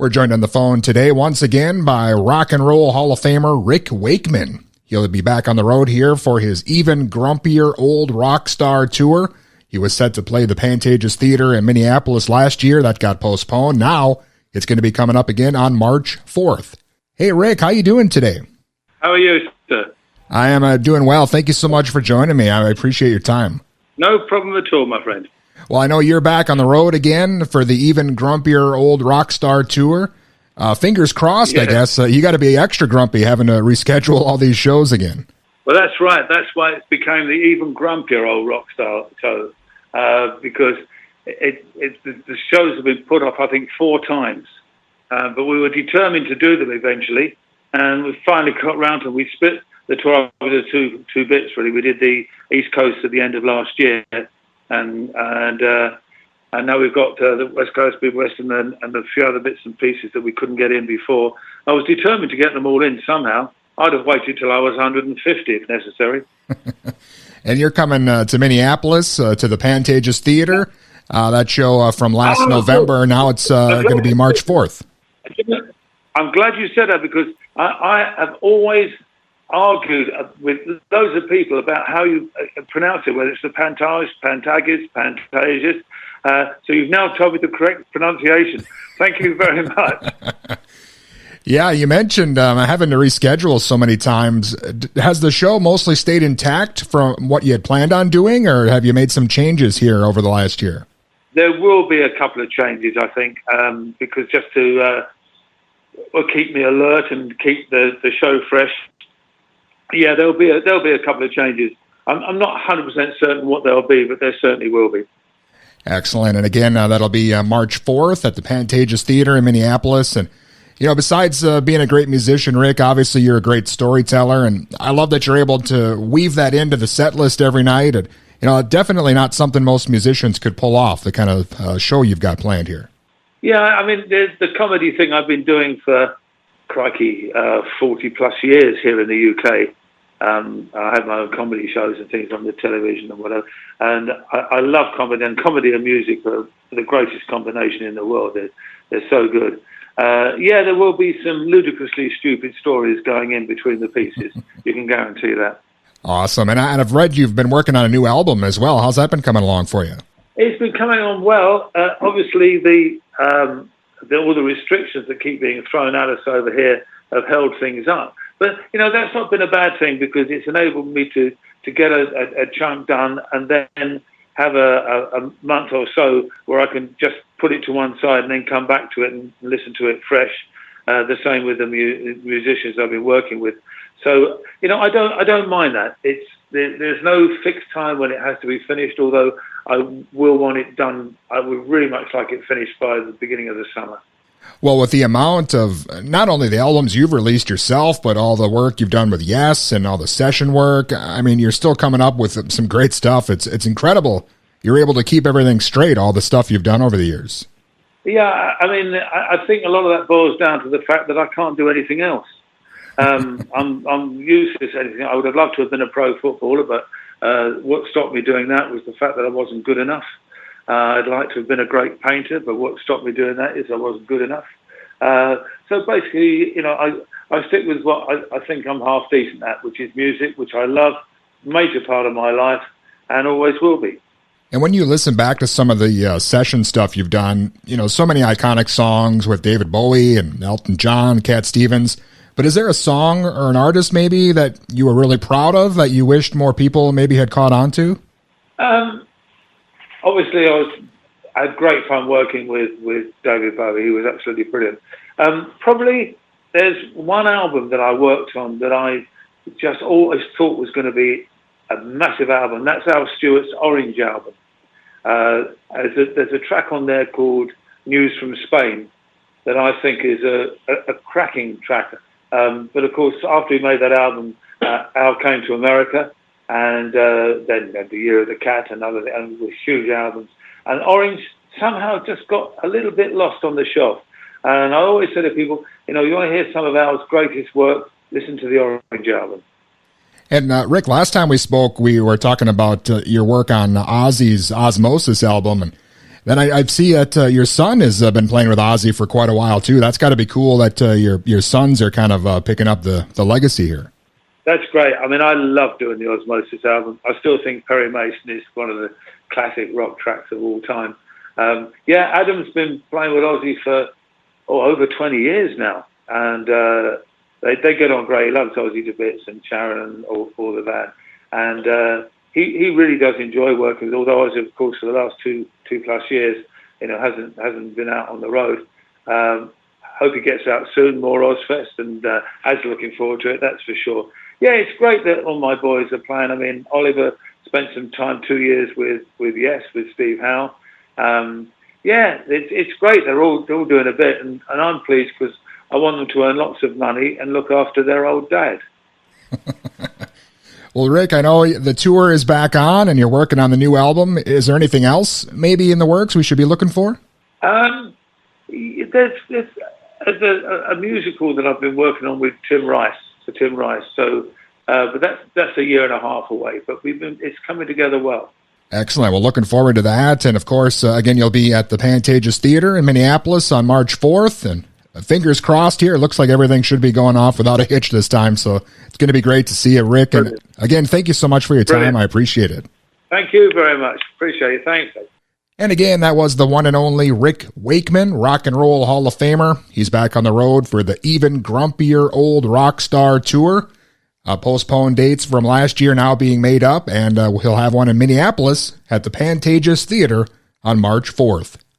We're joined on the phone today once again by Rock and Roll Hall of Famer Rick Wakeman. He'll be back on the road here for his Even Grumpier Old Rock Star Tour. He was set to play the Pantages Theater in Minneapolis last year. That got postponed. Now it's going to be coming up again on March 4th. Hey, Rick, how you doing today? How are you, sir? I am doing well. Thank you so much for joining me. I appreciate your time. No problem at all, my friend. Well, I know you're back on the road again for the Even Grumpier Old Rock Star Tour. Fingers crossed, yeah. I guess. You got to be extra grumpy having to reschedule all these shows again. Well, that's right. That's why it became the Even Grumpier Old Rock Star Tour, because the shows have been put off, I think, 4 times. But we were determined to do them eventually, and we finally got round to it. We split the tour up into two bits, really. We did the East Coast at the end of last year, and now we've got the West Coast, Midwest, and a few other bits and pieces that we couldn't get in before. I was determined to get them all in somehow. I'd have waited till I was 150 if necessary. And you're coming to Minneapolis, to the Pantages Theater. That show from last November. Now it's going to be March 4th. I'm glad you said that, because I have always argued with loads of people about how you pronounce it, whether it's the Pantages, Pantages. So you've now told me the correct pronunciation. Thank you very much. Yeah, you mentioned having to reschedule so many times. Has the show mostly stayed intact from what you had planned on doing, or have you made some changes here over the last year? There will be a couple of changes, I think, because just to keep me alert and keep the show fresh. Yeah, there'll be a couple of changes. I'm not 100% certain what they'll be, but there certainly will be. Excellent. And again, that'll be March 4th at the Pantages Theater in Minneapolis. And, you know, besides being a great musician, Rick, obviously you're a great storyteller. And I love that you're able to weave that into the set list every night. And, you know, definitely not something most musicians could pull off, the kind of show you've got planned here. Yeah, I mean, the comedy thing I've been doing for, 40-plus years here in the UK. I have my own comedy shows and things on the television and whatever. And I love comedy, and comedy and music are the greatest combination in the world. They're so good. Yeah, there will be some ludicrously stupid stories going in between the pieces. You can guarantee that. Awesome. And I've read you've been working on a new album as well. How's that been coming along for you? It's been coming on well. Obviously, all the restrictions that keep being thrown at us over here have held things up. But, you know, that's not been a bad thing, because it's enabled me to get a chunk done and then have a month or so where I can just put it to one side and then come back to it and listen to it fresh. The same with the musicians I've been working with. So, you know, I don't mind that. There's no fixed time when it has to be finished, although I will want it done. I would really much like it finished by the beginning of the summer. Well, with the amount of not only the albums you've released yourself, but all the work you've done with Yes and all the session work, I mean, you're still coming up with some great stuff. It's incredible. You're able to keep everything straight, all the stuff you've done over the years. Yeah, I mean, I think a lot of that boils down to the fact that I can't do anything else. I'm useless at anything. I would have loved to have been a pro footballer, but what stopped me doing that was the fact that I wasn't good enough. I'd like to have been a great painter, but what stopped me doing that is I wasn't good enough. So basically, you know, I stick with what I think I'm half decent at, which is music, which I love, major part of my life, and always will be. And when you listen back to some of the session stuff you've done, you know, so many iconic songs with David Bowie and Elton John, Cat Stevens, but is there a song or an artist maybe that you were really proud of that you wished more people maybe had caught on to? Obviously, I had great fun working with David Bowie. He was absolutely brilliant. Probably there's one album that I worked on that I just always thought was going to be a massive album. That's Al Stewart's Orange album. There's a track on there called News from Spain that I think is a cracking track. But of course, after he made that album, Al came to America, and then The Year of the Cat and other and with huge albums. And Orange somehow just got a little bit lost on the shelf. And I always say to people, you know, you want to hear some of Al's greatest work, listen to the Orange album. And Rick, last time we spoke, we were talking about your work on Ozzy's Osmosis album, and Then I see that your son has been playing with Ozzy for quite a while too. That's got to be cool that your sons are kind of picking up the legacy here. That's great. I mean, I love doing the Osmosis album. I still think Perry Mason is one of the classic rock tracks of all time. Adam's been playing with Ozzy for over 20 years now, and they get on great. He loves Ozzy to bits and Sharon and all of that, and he really does enjoy working with. Although Ozzy, of course, for the last two plus years, hasn't been out on the road. Hope he gets out soon, more Ozfest, and as looking forward to it, that's for sure. Yeah, it's great that all my boys are playing. I mean, Oliver spent some time 2 years with Yes, with Steve Howe. It's great. They're all doing a bit, and I'm pleased because I want them to earn lots of money and look after their old dad. Well, Rick, I know the tour is back on and you're working on the new album. Is there anything else maybe in the works we should be looking for? There's a musical that I've been working on with Tim Rice. So, but that's a year and a half away. But it's coming together well. Excellent. Well, looking forward to that. And of course, again, you'll be at the Pantages Theater in Minneapolis on March 4th. And fingers crossed here. It looks like everything should be going off without a hitch this time. So it's going to be great to see you, Rick. And again, thank you so much for your time. Brilliant. I appreciate it. Thank you very much. Appreciate it. Thanks. And again, that was the one and only Rick Wakeman, Rock and Roll Hall of Famer. He's back on the road for the Even Grumpier Old Rock Star Tour. Postponed dates from last year now being made up, and he'll have one in Minneapolis at the Pantages Theater on March 4th.